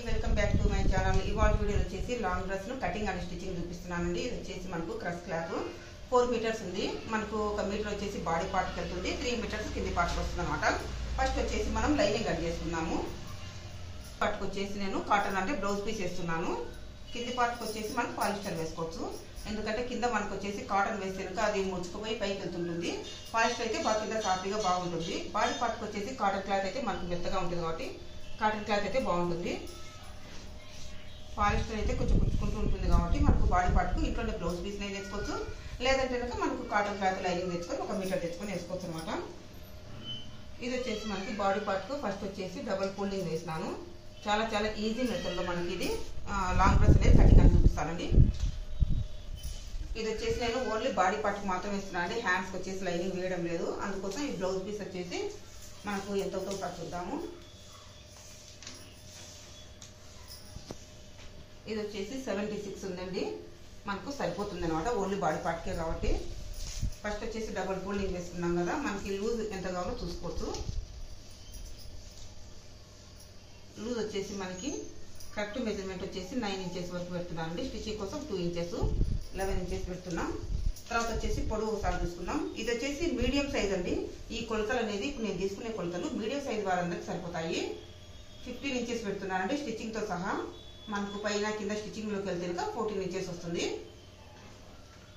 Welcome back to my channel. ఇవాళ video వచ్చేసి long dress ను కటింగ్ అండ్ స్టిచ్చింగ్ చూపిస్తున్నానండి. ఇది వచ్చేసి మనకు క్రష్ క్లాత్ 4 మీటర్స్ ఉంది. మనకు 1 మీటర్ వచ్చేసి బాడీ పార్ట్ కి వెళ్తుంది, 3 మీటర్స్ కింది పార్ట్ వస్తుంది అనమాట. ఫస్ట్ వచ్చేసి మనం లైనింగ్ కట్ చేసుకున్నాము. పార్ట్ వచ్చేసి నేను కాటన్ అంటే బ్లౌజ్ పీస్ వేస్తున్నాను. కింది పార్ట్ వచ్చేసి మనం పాలిస్టర్ వేసుకోవచ్చు. ఎందుకంటే కింద మనకు వచ్చేసి కాటన్ వేస్తే కనుక అది ముడుచుకుపోయి పైకి వెళ్తుంటుంది. పాలిస్టర్ అయితే బాగా కింద సాఫీగా బాగుంటుంది. బాడీ పార్ట్కి వచ్చేసి కాటన్ క్లాత్ అయితే మనకు మెత్తగా ఉంటుంది కాబట్టి కాటన్ క్లాత్ అయితే బాగుంటుంది. పాలిస్టర్ అయితే కొంచెం కుచ్చుకుంటూ ఉంటుంది కాబట్టి మనకు బాడీ పార్ట్కు ఇంట్లోనే బ్లౌజ్ పీస్ వేసుకోవచ్చు. లేదంటే కనుక మనకు కాటన్ క్లాత్ లైనింగ్ తెచ్చుకొని 1 మీటర్ తెచ్చుకొని వేసుకోవచ్చు అనమాట. ఇది వచ్చేసి మనకి బాడీ పార్ట్కు ఫస్ట్ వచ్చేసి డబుల్ ఫోల్డింగ్ వేసినాను. చాలా చాలా ఈజీ మెథడ్లో మనకి ఇది లాంగ్ డ్రెస్ అనేది కటింగ్ అని చూపిస్తానండి. ఇది వచ్చేసి నేను ఓన్లీ బాడీ పార్ట్కి మాత్రం వేస్తున్నాను అండి. హ్యాండ్స్కి వచ్చేసి లైనింగ్ వేయడం లేదు. అందుకోసం ఈ బ్లౌజ్ పీస్ వచ్చేసి మనకు ఎంత అవుతుందో చూద్దాము. ఇది వచ్చేసి 76 ఉందండి. మనకు సరిపోతుంది అనమాట ఓన్లీ బాడీ పార్ట్కే కాబట్టి. ఫస్ట్ వచ్చేసి డబుల్ ఫోల్డింగ్ వేసుకున్నాం కదా, మనకి లూజ్ ఎంత కావాలో చూసుకోవచ్చు. లూజ్ వచ్చేసి మనకి కరెక్ట్ మెజర్మెంట్ వచ్చేసి 9 ఇంచెస్ వరకు పెడుతున్నాను అండి. స్టిచ్చింగ్ కోసం 2 ఇంచెస్ 11 ఇంచెస్ పెడుతున్నాం. తర్వాత వచ్చేసి పొడవు ఒకసారి చూసుకున్నాం. ఇది వచ్చేసి మీడియం సైజ్ అండి. ఈ కొలతలు అనేది ఇప్పుడు నేను తీసుకునే కొలతలు మీడియం సైజ్ వారందరికి సరిపోతాయి. 15 ఇంచెస్ పెడుతున్నానండి స్టిచ్చింగ్తో సహా. మనకు పైన కింద స్టిచ్చింగ్లోకి వెళ్తే కనుక 14 ఇంచెస్ వస్తుంది.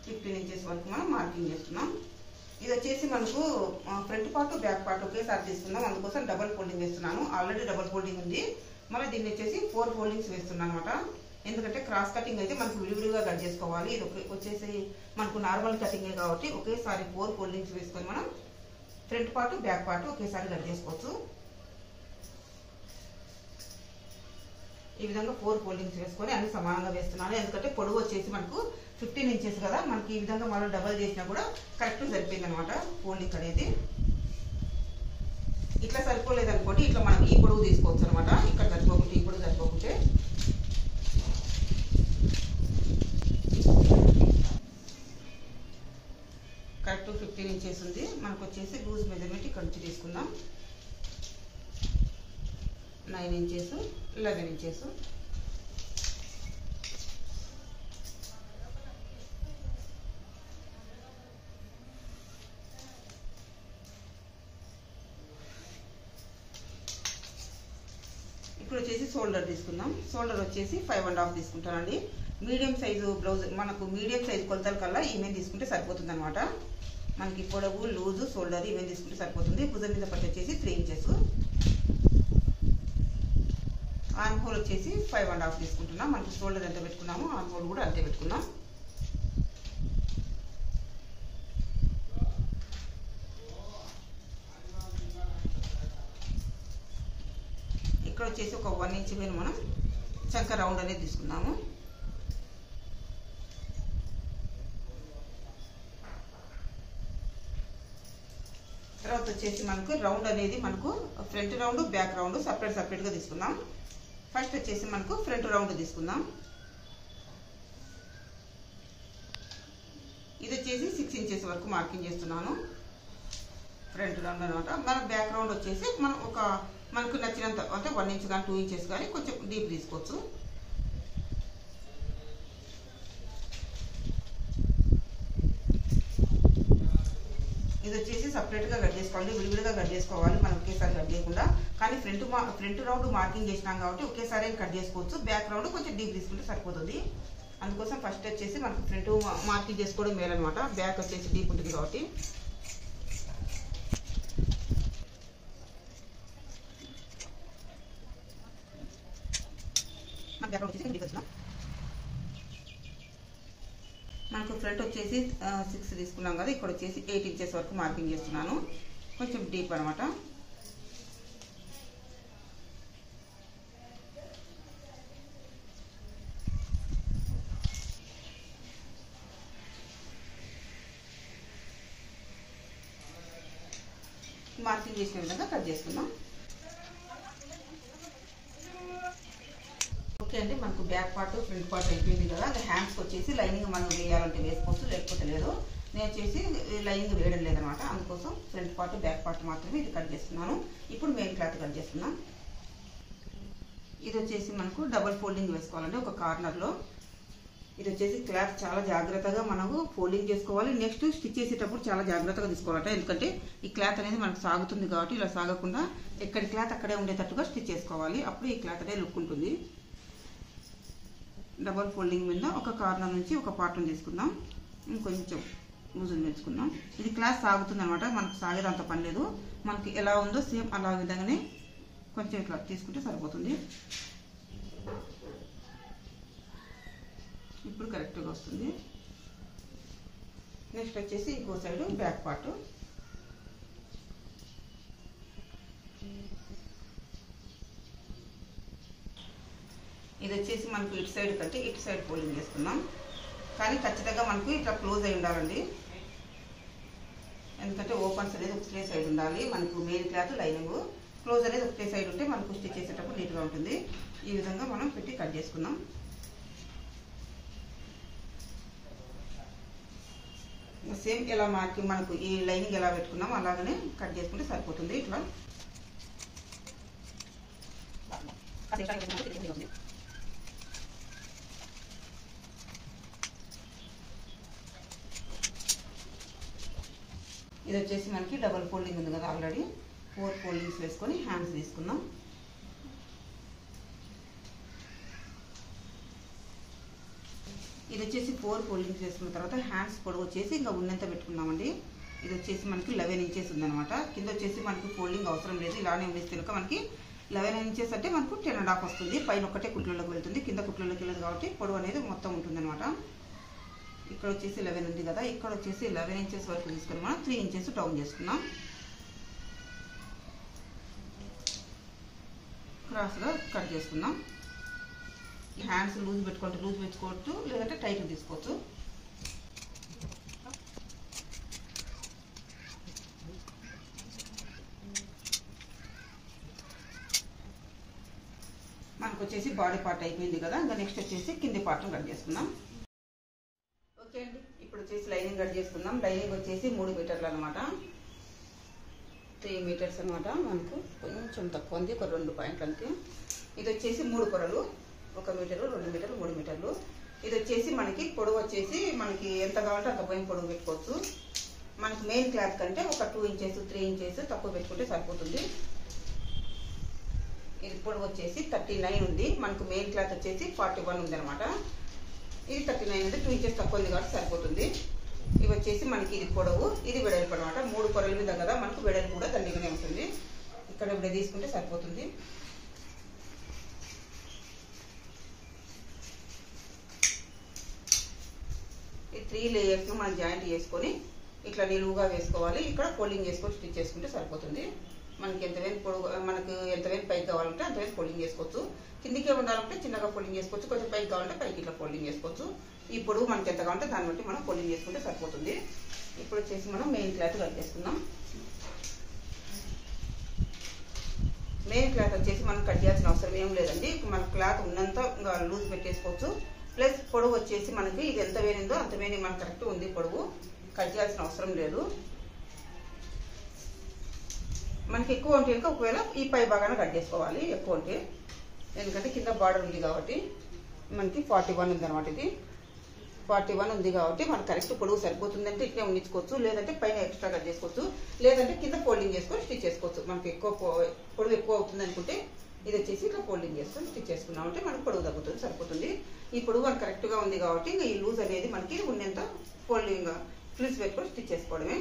15 ఇంచెస్ వరకు మనం మార్కింగ్ చేస్తున్నాం. ఇది వచ్చేసి మనకు ఫ్రంట్ పార్ట్ బ్యాక్ పార్ట్ ఒకేసారి తీసుకున్నాం. అందుకోసం డబల్ ఫోల్డింగ్ వేస్తున్నాను. ఆల్రెడీ డబల్ ఫోల్డింగ్ ఉంది. మళ్ళీ దీన్ని వచ్చేసి 4 ఫోల్డింగ్స్ వేస్తున్నాను అనమాట. ఎందుకంటే క్రాస్ కటింగ్ అయితే మనకు విడివిడిగా కట్ చేసుకోవాలి. ఇది వచ్చేసి మనకు నార్మల్ కటింగే కాబట్టి ఒకేసారి 4 ఫోల్డింగ్స్ వేసుకొని మనం ఫ్రంట్ పార్ట్ బ్యాక్ పార్ట్ ఒకేసారి కట్ చేసుకోవచ్చు. ఈ విధంగా 4 ఫోల్డింగ్స్ వేసుకొని అన్ని సమానంగా వేస్తున్నాను. ఎందుకంటే పొడవు వచ్చేసి మనకు 15 ఇంచెస్ కదా, మనకి ఈ విధంగా మనం డబల్ చేసినా కూడా కరెక్ట్ సరిపోయింది అనమాట ఫోల్డింగ్ అనేది. ఇట్లా సరిపోలేదు అనుకోండి, ఇట్లా మనం ఈ పొడవు తీసుకోవచ్చు అనమాట. ఇక్కడ సరిపోకుంటే ఈ పొడవు సరిపోకుంటే కరెక్ట్ 15 ఇంచెస్ ఉంది. మనకు వచ్చేసి లూజ్ మెజర్మెంట్ ఇక్కడ నుంచి తీసుకుందాం. 9 ఇంచెస్ 11 ఇంచెస్. ఇప్పుడు వచ్చేసి షోల్డర్ తీసుకుందాం. షోల్డర్ వచ్చేసి 5.5 తీసుకుంటానండి. మీడియం సైజు బ్లౌజ్ మనకు మీడియం సైజు కొలతల కల్లా ఈమెన్ తీసుకుంటే సరిపోతుంది అనమాట. మనకి పొడవు లూజు షోల్డర్ ఈమెన్ తీసుకుంటే సరిపోతుంది. భుజం మీద పట్టి వచ్చేసి 3 ఇంచెస్. ఆర్మ్ హోల్ వచ్చేసి 5.5 తీసుకుంటున్నాం. మనకి షోల్డర్ ఎంత పెట్టుకున్నామో ఆర్మ్ హోల్ కూడా అంతే పెట్టుకున్నాం. ఇక్కడ వచ్చేసి ఒక 1 ఇంచ్ పైన మనం చంక రౌండ్ అనేది తీసుకున్నాము. తర్వాత వచ్చేసి మనకు రౌండ్ అనేది మనకు ఫ్రంట్ రౌండ్ బ్యాక్ రౌండ్ సపరేట్గా తీసుకుందాం. ఫస్ట్ వచ్చేసి మనకు ఫ్రంట్ రౌండ్ తీసుకుందాం. ఇది వచ్చేసి 6 ఇంచెస్ వరకు మార్కింగ్ చేస్తున్నాను. ఫ్రంట్ రౌండ్ అనమాట. మన బ్యాక్ రౌండ్ వచ్చేసి మనం మనకు నచ్చినంత అంటే 1 ఇంచ్ కానీ 2 ఇంచెస్ కానీ కొంచెం డీప్ తీసుకోవచ్చు. ఇది వచ్చేసి సపరేట్గా కట్ చేసుకోవాలి, విడివిడిగా కట్ చేసుకోవాలి. మనం ఒకేసారి కట్ చేయకుండా. కానీ ఫ్రంట్ రౌండ్ మార్కింగ్ చేసినాం కాబట్టి ఒకేసారి కట్ చేసుకోవచ్చు. బ్యాక్ రౌండ్ కొంచెం డీప్ తీసుకుంటే సరిపోతుంది. అందుకోసం ఫస్ట్ వచ్చేసి మనకు ఫ్రంట్ మార్కింగ్ చేసుకోవడం మేలనమాట. బ్యాక్ వచ్చేసి డీప్ ఉంటుంది కాబట్టి. మనకు ఫ్రంట్ వచ్చేసి 6 తీసుకున్నాం కదా, ఇక్కడ వచ్చేసి 8 ఇంచెస్ వరకు మార్కింగ్ చేస్తున్నాను. కొంచెం డీప్ అనమాట. మార్కింగ్ చేసిన విధంగా కట్ చేసుకుందాం. ఓకే అండి, మనకు బ్యాక్ పార్ట్ ఫ్రంట్ పార్ట్ అయిపోయింది కదా. అది హ్యాండ్స్కి వచ్చేసి లైనింగ్ మనం వేయాలంటే వేసుకోవచ్చు, లేకపోతే లేదు. నేను వచ్చేసి లైనింగ్ వేయడం లేదనమాట. అందుకోసం ఫ్రంట్ పార్ట్ బ్యాక్ పార్ట్ మాత్రమే ఇది కట్ చేస్తున్నాను. ఇప్పుడు మెయిన్ క్లాత్ కట్ చేస్తున్నాం. ఇది ఇది వచ్చేసి మనకు డబల్ ఫోల్డింగ్ వేసుకోవాలండి ఒక కార్నర్లో. ఇది వచ్చేసి క్లాత్ చాలా జాగ్రత్తగా మనము ఫోల్డింగ్ చేసుకోవాలి. నెక్స్ట్ స్టిచ్ చేసేటప్పుడు చాలా జాగ్రత్తగా తీసుకోవాలట, ఎందుకంటే ఈ క్లాత్ అనేది మనకు సాగుతుంది కాబట్టి ఇలా సాగకుండా ఎక్కడి క్లాత్ అక్కడే ఉండేటట్టుగా స్టిచ్ చేసుకోవాలి. అప్పుడు ఈ క్లాత్ అనేది లుక్ ఉంటుంది. డబల్ ఫోల్డింగ్ మీద ఒక కార్నర్ నుంచి ఒక పార్ట్ని తీసుకుందాం, ఇంకొంచెం లూజులు పెంచుకుందాం. ఇది క్లాత్ సాగుతుంది అనమాట, మనకు సాగేదంత పని లేదు. మనకి ఎలా ఉందో సేమ్ అలా విధంగానే కొంచెం ఇట్లా తీసుకుంటే సరిపోతుంది. ఇప్పుడు కరెక్ట్గా వస్తుంది. నెక్స్ట్ వచ్చేసి ఇంకో సైడ్ బ్యాక్ పార్ట్. ఇది వచ్చేసి మనకు ఇటు సైడ్ కంటే ఇటు సైడ్ ఫోల్డింగ్ చేసుకున్నాం, కానీ ఖచ్చితంగా మనకు ఇట్లా క్లోజ్ అయి ఉండాలండి. ఎందుకంటే ఓపెన్స్ అనేది ఒకటే సైడ్ ఉండాలి. మనకు మెయిన్ క్లాత్ లైనింగ్, క్లోజ్ అనేది ఒకటే సైడ్ ఉంటే మనకు స్టిచ్ చేసేటప్పుడు నీట్గా ఉంటుంది. ఈ విధంగా మనం పెట్టి కట్ చేసుకున్నాం. సేమ్ ఎలా మార్కింగ్ మనకు ఈ లైనింగ్ ఎలా పెట్టుకున్నాం అలాగనే కట్ చేసుకుంటే సరిపోతుంది. ఇట్లా ఇది వచ్చేసి మనకి డబల్ ఫోల్డింగ్ ఉంది కదా, ఆల్రెడీ 4 ఫోల్డింగ్స్ వేసుకొని హ్యాండ్స్ తీసుకున్నాం. ఇది వచ్చేసి 4 ఫోల్డింగ్స్ వేసుకున్న తర్వాత హ్యాండ్స్ పొడవు వచ్చేసి ఇంకా ఉన్నంత పెట్టుకున్నామండి. ఇది వచ్చేసి మనకి 11 ఇంచెస్ ఉందన్నమాట. కింద వచ్చేసి మనకి ఫోల్డింగ్ అవసరం లేదు, ఇలానే వేస్తే కనుక మనకి 11 ఇంచెస్ అంటే మనకు 10.5 వస్తుంది. పైన ఒక్కటే కుట్లలోకి వెళ్తుంది, కింద కుట్లలోకి వెళ్ళదు కాబట్టి పొడవు అనేది మొత్తం ఉంటుందన్నమాట. ఇక్కడ వచ్చేసి 11 ఉంది కదా, ఇక్కడ వచ్చేసి 11 ఇంచెస్ వరకు తీసుకొని మనం 3 ఇంచెస్ డౌన్ చేసుకున్నాం. క్రాస్గా కట్ చేసుకున్నాం. హ్యాండ్స్ లూజ్ పెట్టుకుంటే లూజ్ పెట్టుకోవచ్చు, లేదంటే టైట్ తీసుకోవచ్చు. మనకు వచ్చేసి బాడీ పార్ట్ అయిపోయింది కదా, ఇంకా నెక్స్ట్ వచ్చేసి కింది పార్ట్ని కట్ చేసుకుందాం. ఓకే అండి, ఇప్పుడు వచ్చేసి లైనింగ్ కట్ చేసుకుందాం. లైనింగ్ వచ్చేసి 3 మీటర్లు అనమాట, 3 మీటర్స్ అనమాట. మనకు కొంచెం తక్కువ ఉంది, ఒక 2 పాయింట్లు అంతే. ఇది వచ్చేసి 3 పొరలు, 1 మీటరు, 2 మీటర్లు, 3 మీటర్లు. ఇది వచ్చేసి మనకి పొడవు వచ్చేసి మనకి ఎంత కావాలంటే అంత పోయిన పొడవు పెట్టుకోవచ్చు. మనకి మెయిన్ క్లాత్ కంటే ఒక 2 ఇంచెస్ 3 ఇంచెస్ తక్కువ పెట్టుకుంటే సరిపోతుంది. ఇది పొడవు వచ్చేసి 39 ఉంది, మనకు మెయిన్ క్లాత్ వచ్చేసి 41 ఉంది అనమాట. ఇది 39 అంటే 2 ఇంచెస్ తక్కువ ఉంది కాబట్టి సరిపోతుంది. ఇవి వచ్చేసి మనకి ఇది పొడవు, ఇది వెడల్పు అనమాట. 3 పొరల మీద కదా మనకు వెడల్పు కూడా దండిగానే ఉంటుంది. ఇక్కడ ఇప్పుడు తీసుకుంటే సరిపోతుంది. ఈ 3 లేయర్స్ మనం జాయింట్ చేసుకొని ఇట్లా నిలువుగా వేసుకోవాలి. ఇక్కడ ఫోల్డింగ్ చేసుకొని స్టిచ్ చేసుకుంటే సరిపోతుంది. మనకి ఎంత వేలు పొడవు, మనకు ఎంత వేలు పైకి కావాలంటే అంత వేలు ఫోల్డింగ్ చేసుకోవచ్చు. కిందికే ఉండాలంటే చిన్నగా ఫోల్డింగ్ చేసుకోవచ్చు, కొంచెం పైకి కావాలంటే పైకి ఇట్లా ఫోల్డింగ్ చేసుకోవచ్చు. ఈ పొడవు మనకి ఎంత కావాలంటే దాన్ని బట్టి మనం ఫోల్డింగ్ చేసుకుంటే సరిపోతుంది. ఇప్పుడు వచ్చేసి మనం మెయిన్ క్లాత్ కట్ చేసుకుందాం. మెయిన్ క్లాత్ వచ్చేసి మనం కట్ చేయాల్సిన అవసరం ఏం లేదండి, మన క్లాత్ ఉన్నంత ఇంకా లూజ్ పెట్టేసుకోవచ్చు. ప్లస్ పొడవు వచ్చేసి మనకి ఇది ఎంత వేనిందో అంత వేని మనకు కరెక్ట్ ఉంది పొడవు, కట్ చేయాల్సిన అవసరం లేదు. మనకి ఎక్కువ ఉంటే కనుక ఒకవేళ ఈ పై భాగాన కట్ చేసుకోవాలి ఎక్కువ ఉంటే, ఎందుకంటే కింద బార్డర్ ఉంది కాబట్టి. మనకి 41 ఉంది అనమాట, ఇది 41 ఉంది కాబట్టి మనకు కరెక్ట్ పొడవు సరిపోతుంది. అంటే ఇట్లా ఉండించుకోవచ్చు, లేదంటే పైన ఎక్స్ట్రా కట్ చేసుకోవచ్చు, లేదంటే కింద ఫోల్డింగ్ చేసుకొని స్టిచ్ చేసుకోవచ్చు. మనకి ఎక్కువ పొడవు ఎక్కువ అవుతుంది అనుకుంటే ఇది వచ్చేసి ఇట్లా ఫోల్డింగ్ చేసుకొని స్టిచ్ చేసుకున్నామంటే మనకు పొడవు తగ్గుతుంది, సరిపోతుంది. ఈ పొడవు మనకు కరెక్ట్గా ఉంది కాబట్టి ఇంకా ఈ లూజ్ అనేది మనకి ఉన్నంత ఫోల్డింగ్ ఫ్రిల్స్ పెట్టుకొని స్టిచ్ చేసుకోవడమే.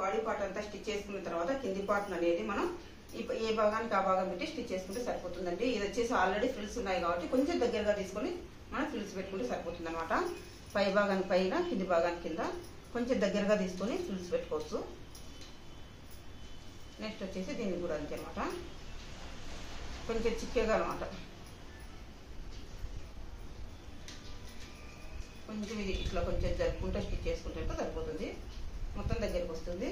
బాడీ పార్ట్ అంతా స్టిచ్ చేసుకున్న తర్వాత కింది పార్ట్ అనేది మనం ఏ భాగానికి ఆ భాగం పెట్టి స్టిచ్ చేసుకుంటే సరిపోతుందండి. ఇది వచ్చేసి ఆల్రెడీ ఫ్రిల్స్ ఉన్నాయి కాబట్టి కొంచెం దగ్గరగా తీసుకొని మనం ఫ్రిల్స్ పెట్టుకుంటే సరిపోతుంది అనమాట. పై భాగానికి పైన, కింది భాగానికి కింద కొంచెం దగ్గరగా తీసుకొని ఫ్రిల్స్ పెట్టుకోవచ్చు. నెక్స్ట్ వచ్చేసి దీన్ని కూడా అంతే అనమాట, కొంచెం చిక్కగా అనమాట. కొంచెం ఇది ఇట్లా కొంచెం జరుపుకుంటే స్టిచ్ చేసుకుంటే సరిపోతుంది, మొత్తం దగ్గరికి వస్తుంది.